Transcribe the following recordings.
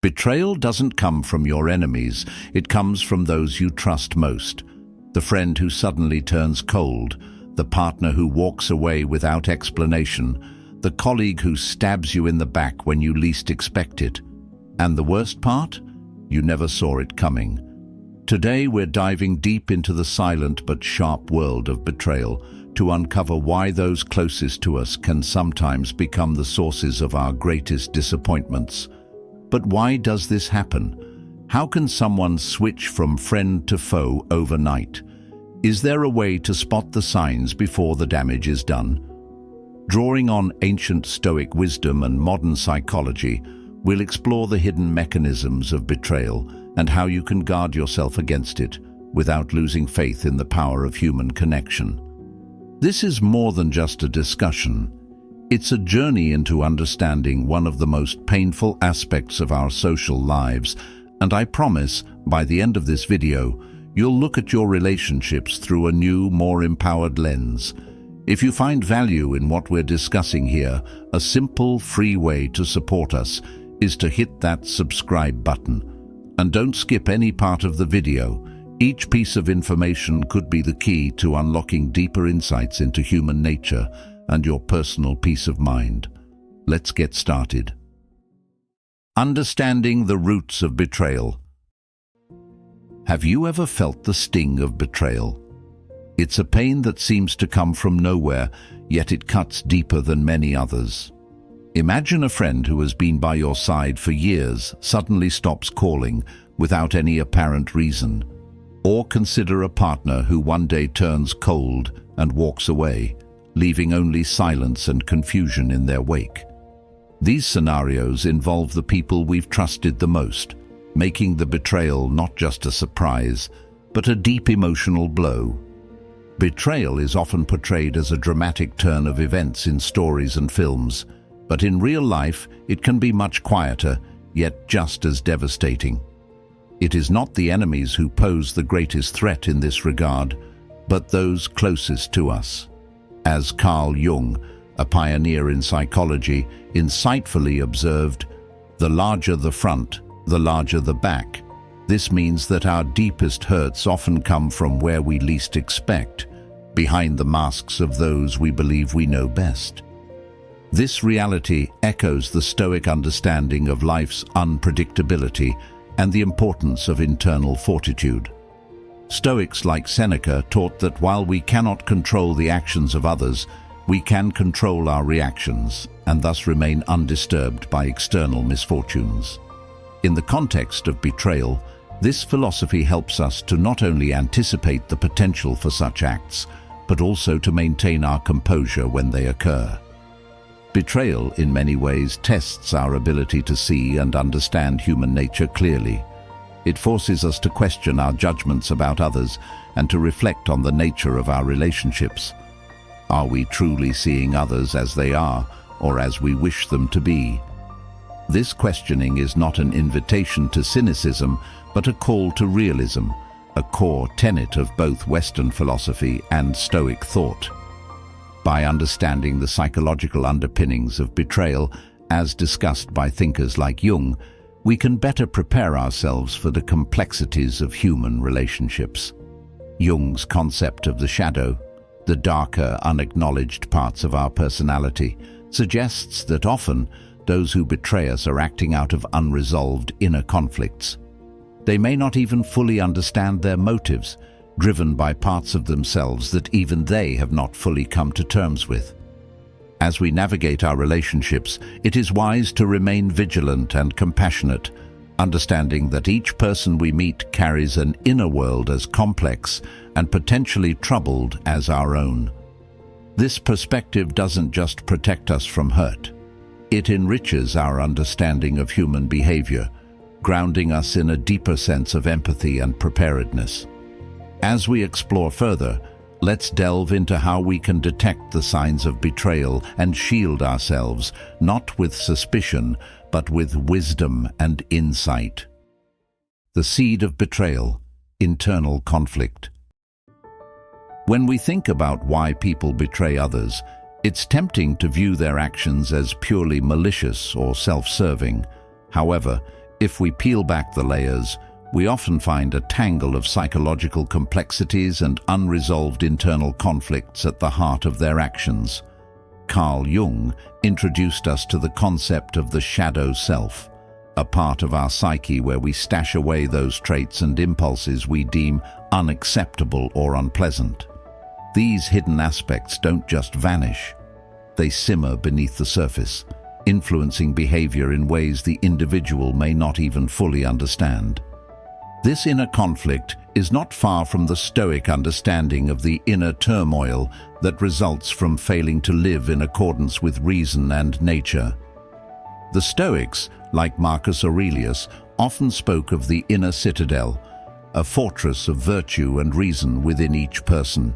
Betrayal doesn't come from your enemies, it comes from those you trust most. The friend who suddenly turns cold, the partner who walks away without explanation, the colleague who stabs you in the back when you least expect it. And the worst part? You never saw it coming. Today we're diving deep into the silent but sharp world of betrayal to uncover why those closest to us can sometimes become the sources of our greatest disappointments. But why does this happen? How can someone switch from friend to foe overnight? Is there a way to spot the signs before the damage is done? Drawing on ancient Stoic wisdom and modern psychology, we'll explore the hidden mechanisms of betrayal and how you can guard yourself against it without losing faith in the power of human connection. This is more than just a discussion. It's a journey into understanding one of the most painful aspects of our social lives, and I promise, by the end of this video, you'll look at your relationships through a new, more empowered lens. If you find value in what we're discussing here, a simple, free way to support us is to hit that subscribe button. And don't skip any part of the video. Each piece of information could be the key to unlocking deeper insights into human nature and your personal peace of mind. Let's get started. Understanding the roots of betrayal. Have you ever felt the sting of betrayal? It's a pain that seems to come from nowhere, yet it cuts deeper than many others. Imagine a friend who has been by your side for years suddenly stops calling without any apparent reason. Or consider a partner who one day turns cold and walks away, leaving only silence and confusion in their wake. These scenarios involve the people we've trusted the most, making the betrayal not just a surprise, but a deep emotional blow. Betrayal is often portrayed as a dramatic turn of events in stories and films, but in real life it can be much quieter, yet just as devastating. It is not the enemies who pose the greatest threat in this regard, but those closest to us. As Carl Jung, a pioneer in psychology, insightfully observed, "The larger the front, the larger the back." This means that our deepest hurts often come from where we least expect, behind the masks of those we believe we know best. This reality echoes the Stoic understanding of life's unpredictability and the importance of internal fortitude. Stoics like Seneca taught that while we cannot control the actions of others, we can control our reactions and thus remain undisturbed by external misfortunes. In the context of betrayal, this philosophy helps us to not only anticipate the potential for such acts, but also to maintain our composure when they occur. Betrayal, in many ways, tests our ability to see and understand human nature clearly. It forces us to question our judgments about others and to reflect on the nature of our relationships. Are we truly seeing others as they are, or as we wish them to be? This questioning is not an invitation to cynicism, but a call to realism, a core tenet of both Western philosophy and Stoic thought. By understanding the psychological underpinnings of betrayal, as discussed by thinkers like Jung, we can better prepare ourselves for the complexities of human relationships. Jung's concept of the shadow, the darker, unacknowledged parts of our personality, suggests that often those who betray us are acting out of unresolved inner conflicts. They may not even fully understand their motives, driven by parts of themselves that even they have not fully come to terms with. As we navigate our relationships, it is wise to remain vigilant and compassionate, understanding that each person we meet carries an inner world as complex and potentially troubled as our own. This perspective doesn't just protect us from hurt. It enriches our understanding of human behavior, grounding us in a deeper sense of empathy and preparedness. As we explore further, let's delve into how we can detect the signs of betrayal and shield ourselves, not with suspicion, but with wisdom and insight. The seed of betrayal, internal conflict. When we think about why people betray others, it's tempting to view their actions as purely malicious or self-serving. However, If we peel back the layers, we often find a tangle of psychological complexities and unresolved internal conflicts at the heart of their actions. Carl Jung introduced us to the concept of the shadow self, a part of our psyche where we stash away those traits and impulses we deem unacceptable or unpleasant. These hidden aspects don't just vanish. They simmer beneath the surface, influencing behavior in ways the individual may not even fully understand. This inner conflict is not far from the Stoic understanding of the inner turmoil that results from failing to live in accordance with reason and nature. The Stoics, like Marcus Aurelius, often spoke of the inner citadel, a fortress of virtue and reason within each person.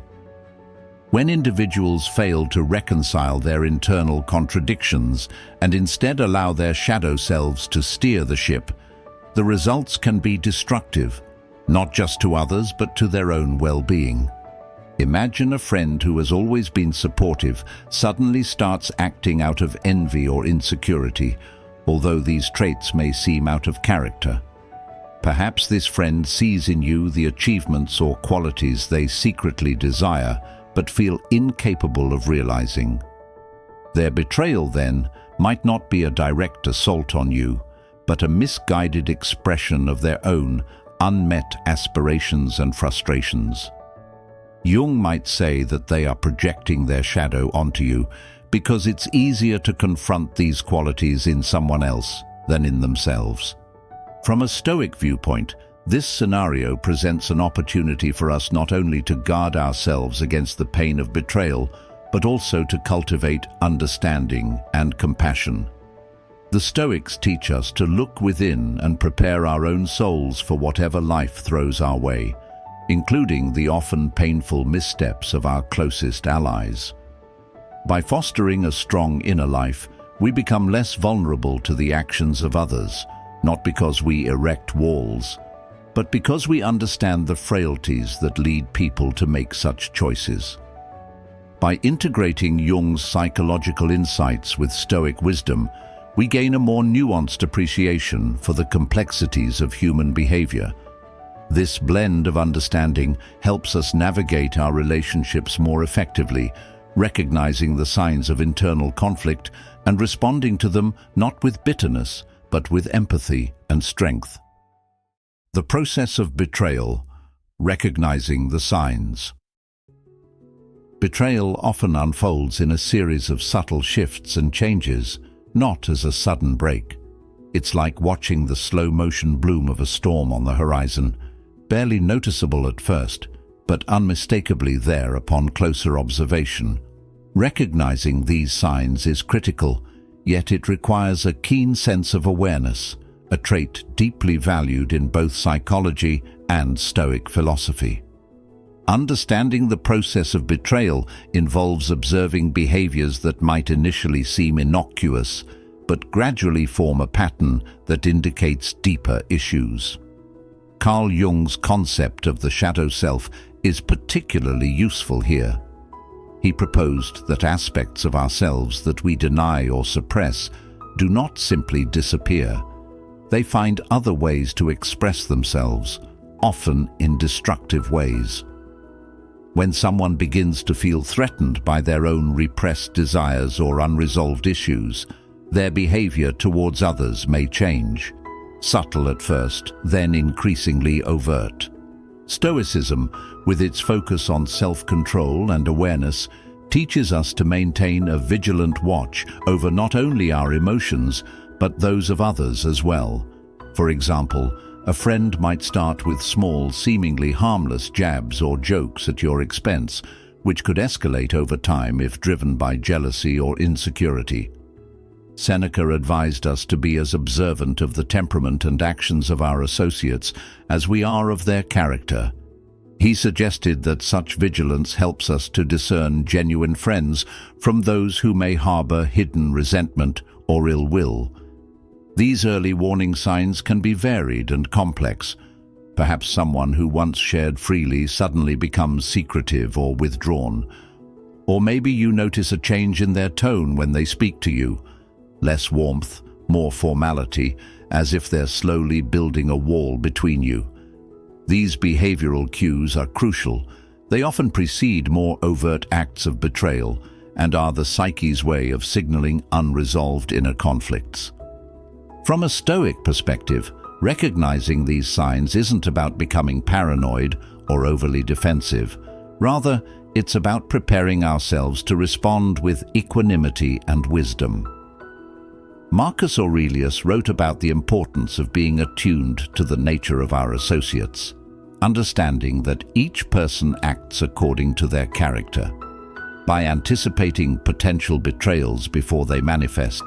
When individuals fail to reconcile their internal contradictions and instead allow their shadow selves to steer the ship, the results can be destructive, not just to others but to their own well-being. Imagine a friend who has always been supportive suddenly starts acting out of envy or insecurity, although these traits may seem out of character. Perhaps this friend sees in you the achievements or qualities they secretly desire but feel incapable of realizing. Their betrayal, then, might not be a direct assault on you, but a misguided expression of their own unmet aspirations and frustrations. Jung might say that they are projecting their shadow onto you because it's easier to confront these qualities in someone else than in themselves. From a Stoic viewpoint, this scenario presents an opportunity for us not only to guard ourselves against the pain of betrayal, but also to cultivate understanding and compassion. The Stoics teach us to look within and prepare our own souls for whatever life throws our way, including the often painful missteps of our closest allies. By fostering a strong inner life, we become less vulnerable to the actions of others, not because we erect walls, but because we understand the frailties that lead people to make such choices. By integrating Jung's psychological insights with Stoic wisdom, we gain a more nuanced appreciation for the complexities of human behavior. This blend of understanding helps us navigate our relationships more effectively, recognizing the signs of internal conflict and responding to them not with bitterness, but with empathy and strength. The process of betrayal, recognizing the signs. Betrayal often unfolds in a series of subtle shifts and changes, not as a sudden break. It's like watching the slow-motion bloom of a storm on the horizon, barely noticeable at first, but unmistakably there upon closer observation. Recognizing these signs is critical, yet it requires a keen sense of awareness, a trait deeply valued in both psychology and Stoic philosophy. Understanding the process of betrayal involves observing behaviors that might initially seem innocuous, but gradually form a pattern that indicates deeper issues. Carl Jung's concept of the shadow self is particularly useful here. He proposed that aspects of ourselves that we deny or suppress do not simply disappear. They find other ways to express themselves, often in destructive ways. When someone begins to feel threatened by their own repressed desires or unresolved issues, their behavior towards others may change. Subtle at first, then increasingly overt. Stoicism, with its focus on self-control and awareness, teaches us to maintain a vigilant watch over not only our emotions, but those of others as well. For example, a friend might start with small, seemingly harmless jabs or jokes at your expense, which could escalate over time if driven by jealousy or insecurity. Seneca advised us to be as observant of the temperament and actions of our associates as we are of their character. He suggested that such vigilance helps us to discern genuine friends from those who may harbor hidden resentment or ill will. These early warning signs can be varied and complex. Perhaps someone who once shared freely suddenly becomes secretive or withdrawn. Or maybe you notice a change in their tone when they speak to you. Less warmth, more formality, as if they're slowly building a wall between you. These behavioral cues are crucial. They often precede more overt acts of betrayal and are the psyche's way of signaling unresolved inner conflicts. From a Stoic perspective, recognizing these signs isn't about becoming paranoid or overly defensive. Rather, it's about preparing ourselves to respond with equanimity and wisdom. Marcus Aurelius wrote about the importance of being attuned to the nature of our associates, understanding that each person acts according to their character. By anticipating potential betrayals before they manifest,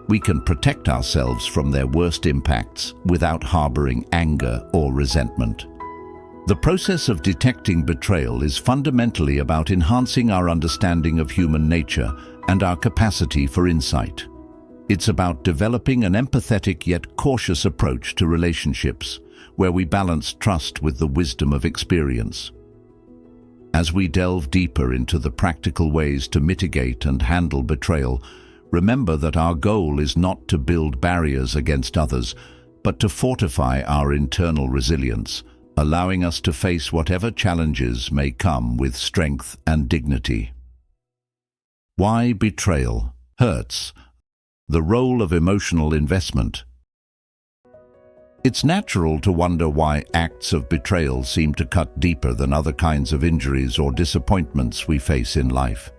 we can protect ourselves from their worst impacts without harboring anger or resentment. The process of detecting betrayal is fundamentally about enhancing our understanding of human nature and our capacity for insight. It's about developing an empathetic yet cautious approach to relationships, where we balance trust with the wisdom of experience. As we delve deeper into the practical ways to mitigate and handle betrayal, remember that our goal is not to build barriers against others, but to fortify our internal resilience, allowing us to face whatever challenges may come with strength and dignity. Why betrayal hurts? The role of emotional investment. It's natural to wonder why acts of betrayal seem to cut deeper than other kinds of injuries or disappointments we face in life.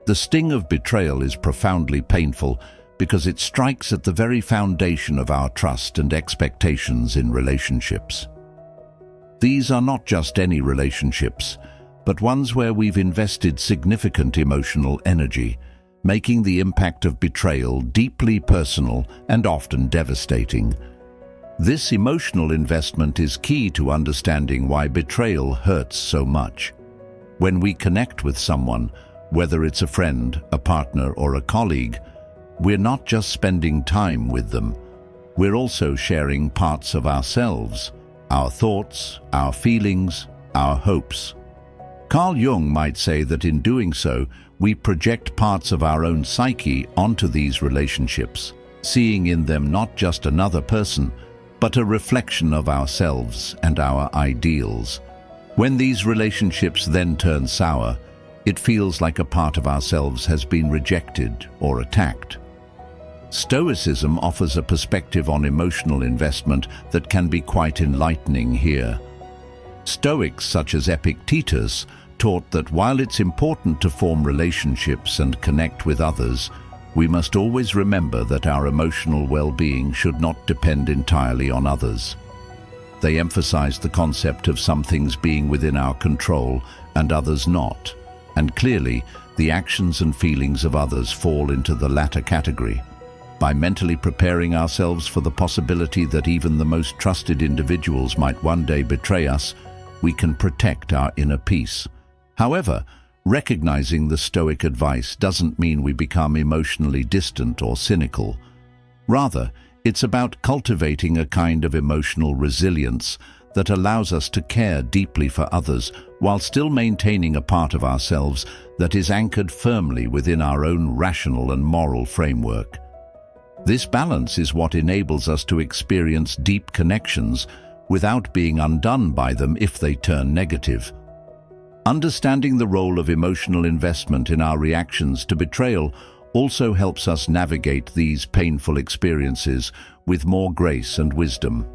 The sting of betrayal is profoundly painful because it strikes at the very foundation of our trust and expectations in relationships. These are not just any relationships, but ones where we've invested significant emotional energy, making the impact of betrayal deeply personal and often devastating. This emotional investment is key to understanding why betrayal hurts so much. When we connect with someone, whether it's a friend, a partner, or a colleague, we're not just spending time with them. We're also sharing parts of ourselves, our thoughts, our feelings, our hopes. Carl Jung might say that in doing so, we project parts of our own psyche onto these relationships, seeing in them not just another person, but a reflection of ourselves and our ideals. When these relationships then turn sour, it feels like a part of ourselves has been rejected or attacked. Stoicism offers a perspective on emotional investment that can be quite enlightening here. Stoics such as Epictetus taught that while it's important to form relationships and connect with others, we must always remember that our emotional well-being should not depend entirely on others. They emphasized the concept of some things being within our control and others not, and clearly, the actions and feelings of others fall into the latter category. By mentally preparing ourselves for the possibility that even the most trusted individuals might one day betray us, we can protect our inner peace. However, recognizing the Stoic advice doesn't mean we become emotionally distant or cynical. Rather, it's about cultivating a kind of emotional resilience that allows us to care deeply for others while still maintaining a part of ourselves that is anchored firmly within our own rational and moral framework. This balance is what enables us to experience deep connections without being undone by them if they turn negative. Understanding the role of emotional investment in our reactions to betrayal also helps us navigate these painful experiences with more grace and wisdom.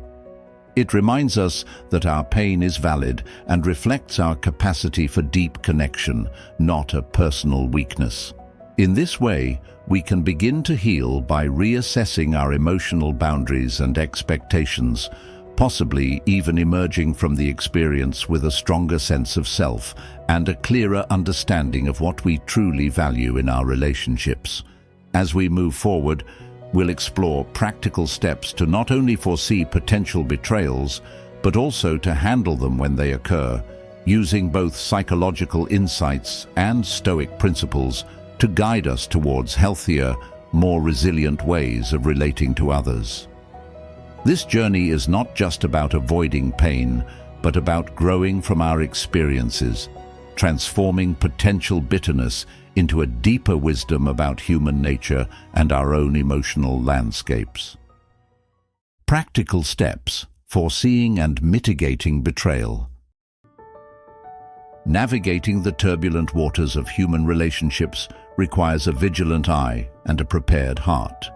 It reminds us that our pain is valid and reflects our capacity for deep connection, not a personal weakness. In this way, we can begin to heal by reassessing our emotional boundaries and expectations, possibly even emerging from the experience with a stronger sense of self and a clearer understanding of what we truly value in our relationships. As we move forward, we'll explore practical steps to not only foresee potential betrayals, but also to handle them when they occur, using both psychological insights and Stoic principles to guide us towards healthier, more resilient ways of relating to others. This journey is not just about avoiding pain, but about growing from our experiences, transforming potential bitterness into a deeper wisdom about human nature and our own emotional landscapes. Practical steps: foreseeing and mitigating betrayal. Navigating the turbulent waters of human relationships requires a vigilant eye and a prepared heart.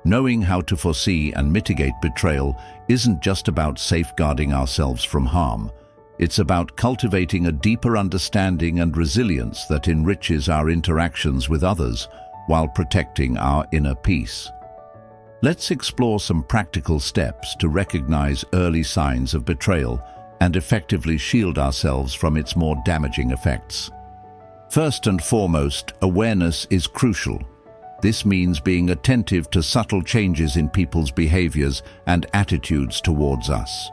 Knowing how to foresee and mitigate betrayal isn't just about safeguarding ourselves from harm. It's about cultivating a deeper understanding and resilience that enriches our interactions with others while protecting our inner peace. Let's explore some practical steps to recognize early signs of betrayal and effectively shield ourselves from its more damaging effects. First and foremost, awareness is crucial. This means being attentive to subtle changes in people's behaviors and attitudes towards us.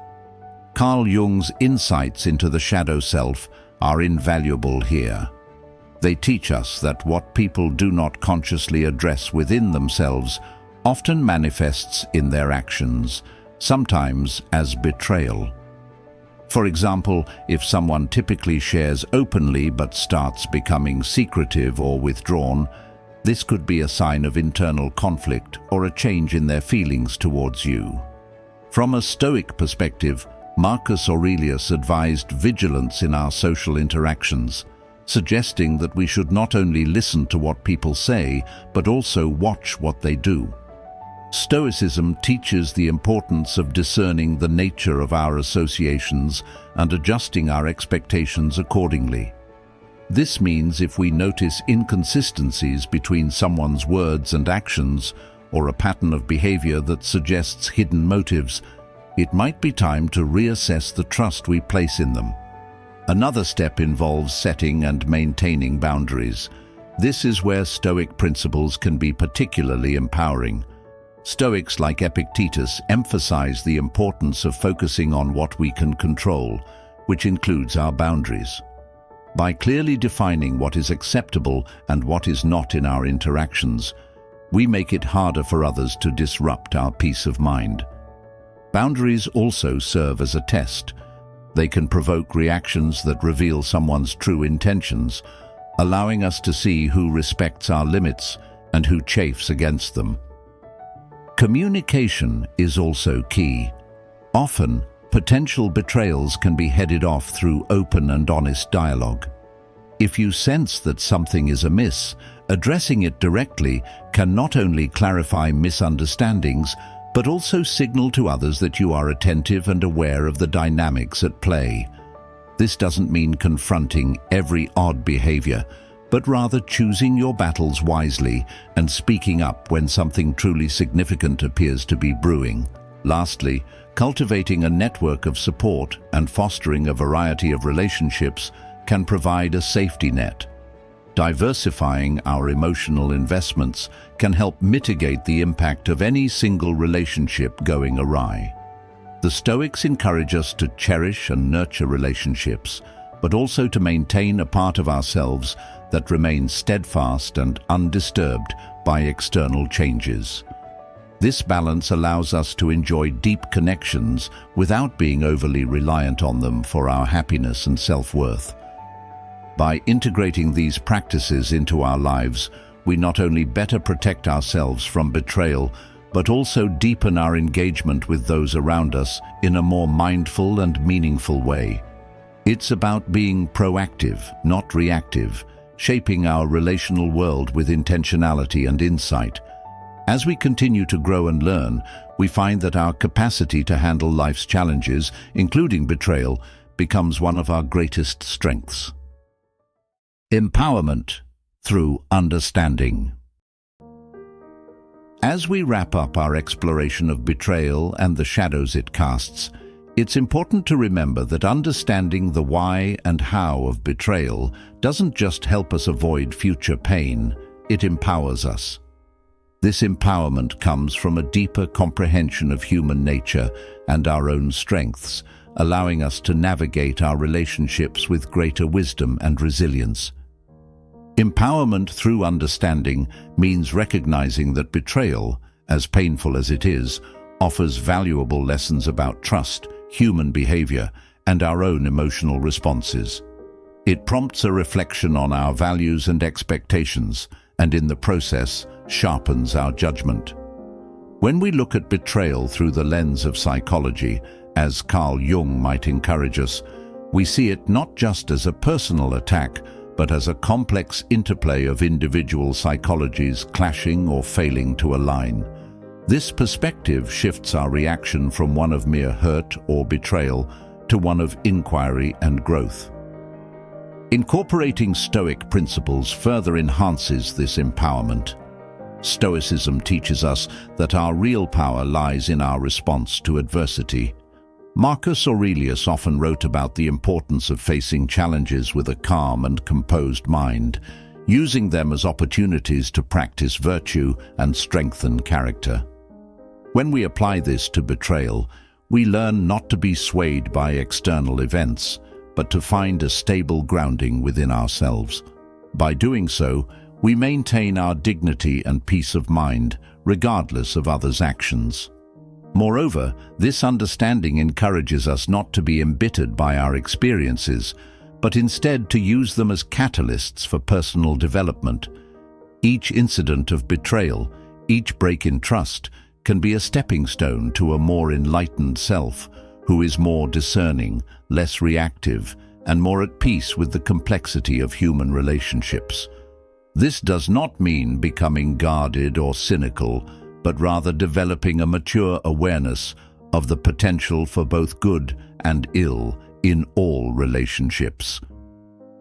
Carl Jung's insights into the shadow self are invaluable here. They teach us that what people do not consciously address within themselves often manifests in their actions, sometimes as betrayal. For example, if someone typically shares openly but starts becoming secretive or withdrawn, this could be a sign of internal conflict or a change in their feelings towards you. From a Stoic perspective, Marcus Aurelius advised vigilance in our social interactions, suggesting that we should not only listen to what people say, but also watch what they do. Stoicism teaches the importance of discerning the nature of our associations and adjusting our expectations accordingly. This means if we notice inconsistencies between someone's words and actions, or a pattern of behavior that suggests hidden motives, it might be time to reassess the trust we place in them. Another step involves setting and maintaining boundaries. This is where Stoic principles can be particularly empowering. Stoics like Epictetus emphasize the importance of focusing on what we can control, which includes our boundaries. By clearly defining what is acceptable and what is not in our interactions, we make it harder for others to disrupt our peace of mind. Boundaries also serve as a test. They can provoke reactions that reveal someone's true intentions, allowing us to see who respects our limits and who chafes against them. Communication is also key. Often, potential betrayals can be headed off through open and honest dialogue. If you sense that something is amiss, addressing it directly can not only clarify misunderstandings, but also signal to others that you are attentive and aware of the dynamics at play. This doesn't mean confronting every odd behavior, but rather choosing your battles wisely and speaking up when something truly significant appears to be brewing. Lastly, cultivating a network of support and fostering a variety of relationships can provide a safety net. Diversifying our emotional investments can help mitigate the impact of any single relationship going awry. The Stoics encourage us to cherish and nurture relationships, but also to maintain a part of ourselves that remains steadfast and undisturbed by external changes. This balance allows us to enjoy deep connections without being overly reliant on them for our happiness and self-worth. By integrating these practices into our lives, we not only better protect ourselves from betrayal, but also deepen our engagement with those around us in a more mindful and meaningful way. It's about being proactive, not reactive, shaping our relational world with intentionality and insight. As we continue to grow and learn, we find that our capacity to handle life's challenges, including betrayal, becomes one of our greatest strengths. Empowerment through understanding. As we wrap up our exploration of betrayal and the shadows it casts, it's important to remember that understanding the why and how of betrayal doesn't just help us avoid future pain, it empowers us. This empowerment comes from a deeper comprehension of human nature and our own strengths, allowing us to navigate our relationships with greater wisdom and resilience. Empowerment through understanding means recognizing that betrayal, as painful as it is, offers valuable lessons about trust, human behavior, and our own emotional responses. It prompts a reflection on our values and expectations, and in the process, sharpens our judgment. When we look at betrayal through the lens of psychology, as Carl Jung might encourage us, we see it not just as a personal attack, but as a complex interplay of individual psychologies clashing or failing to align. This perspective shifts our reaction from one of mere hurt or betrayal to one of inquiry and growth. Incorporating Stoic principles further enhances this empowerment. Stoicism teaches us that our real power lies in our response to adversity. Marcus Aurelius often wrote about the importance of facing challenges with a calm and composed mind, using them as opportunities to practice virtue and strengthen character. When we apply this to betrayal, we learn not to be swayed by external events, but to find a stable grounding within ourselves. By doing so, we maintain our dignity and peace of mind, regardless of others' actions. Moreover, this understanding encourages us not to be embittered by our experiences, but instead to use them as catalysts for personal development. Each incident of betrayal, each break in trust, can be a stepping stone to a more enlightened self, who is more discerning, less reactive, and more at peace with the complexity of human relationships. This does not mean becoming guarded or cynical, but rather developing a mature awareness of the potential for both good and ill in all relationships.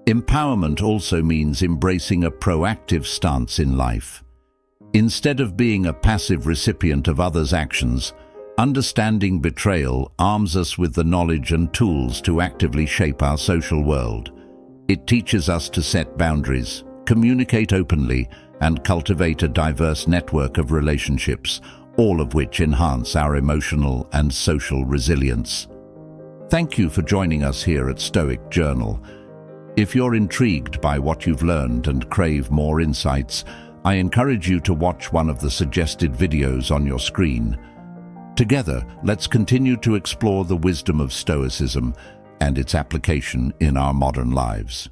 Empowerment also means embracing a proactive stance in life. Instead of being a passive recipient of others' actions, understanding betrayal arms us with the knowledge and tools to actively shape our social world. It teaches us to set boundaries, communicate openly, and cultivate a diverse network of relationships, all of which enhance our emotional and social resilience. Thank you for joining us here at Stoic Journal. If you're intrigued by what you've learned and crave more insights, I encourage you to watch one of the suggested videos on your screen. Together, let's continue to explore the wisdom of Stoicism and its application in our modern lives.